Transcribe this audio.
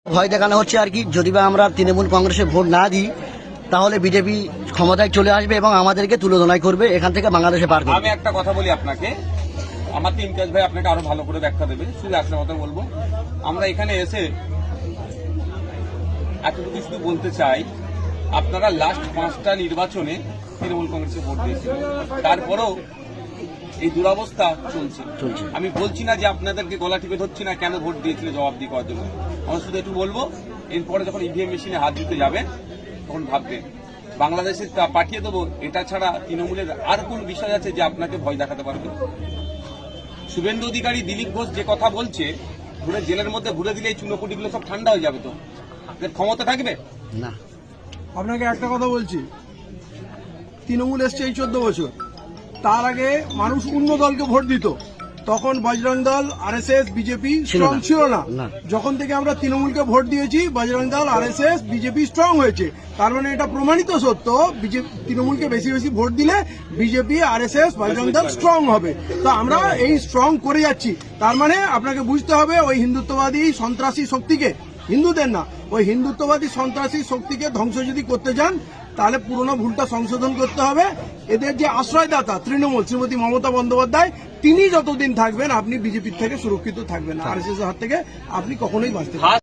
ভয় দেখানো হচ্ছে আর কি। যদি বা আমরা তৃণমূল কংগ্রেসে ভোট না দিই তাহলে বিজেপি ক্ষমতায় চলে আসবে এবং আমাদেরকে তুলোধনায় করবে, এখান থেকে বাংলাদেশে পার করবে। আমি একটা কথা বলি আপনাকে, আমার তো ইমতিয়াজ ভাই আপনাকে আরো ভালো করে ব্যাখ্যা দেবে, শুধু একটা কথা বলবো। আমরা এখানে এসে এতটুকু শুধু বলতে চাই, আপনারা লাস্ট 5টা নির্বাচনে তৃণমূল কংগ্রেসে ভোট দিয়েছিলেন, তারপরেও এই দুরবস্থা চলছে। আমি বলছি না যে আপনাদেরকে গলা টিপে ধরছি না কেন ভোট দিয়েছিলেন জবাব দিয়ে করার জন্য। আমরা শুধু একটু বলবো, এরপরে যখন ইভিএম মেশিনে হাত দিতে যাবেন তখন ভাববেন বাংলাদেশে পাঠিয়ে দেবো, এটা ছাড়া তৃণমূলের আর কোন বিষয় আছে যে আপনাকে ভয় দেখাতে পারবে? শুভেন্দু অধিকারী, দিলীপ ঘোষ যে কথা বলছে, ঘুরে জেলের মধ্যে ঘুরে দিলে এই চুনোপুটিগুলো সব ঠান্ডা হয়ে যাবে, তো এদের ক্ষমতা থাকবে না। আপনাকে একটা কথা বলছি, তৃণমূল এসছে এই 14 বছর, তার আগে মানুষ অন্য দলকে ভোট দিত, তখন বজরং দল, আরএসএস, বিজেপি স্ট্রং ছিল না। যখন থেকে আমরা তৃণমূলকে ভোট দিয়েছি, বজরং দল, আরএসএস, বিজেপি স্ট্রং হয়েছে। তার মানে এটা প্রমাণিত সত্য, তৃণমূলকে বেশি বেশি ভোট দিলে বিজেপি, আরএসএস, বজরং দল স্ট্রং হবে। তো আমরা এই স্ট্রং করে যাচ্ছি। তার মানে আপনাকে বুঝতে হবে, ওই হিন্দুত্ববাদী সন্ত্রাসী শক্তিকে, হিন্দুদের না, ওই হিন্দুত্ববাদী সন্ত্রাসী শক্তিকে ধ্বংস যদি করতে চান তাহলে পুরনো ভুলটা সংশোধন করতে হবে। এদের যে আশ্রয়দাতা তৃণমূল, শ্রীমতী মমতা বন্দ্যোপাধ্যায়, তিনি যতদিন থাকবেন আপনি বিজেপির থেকে সুরক্ষিত থাকবেন, আরএসএস এর হাত থেকে আপনি কখনোই বাঁচতে পারবেন না।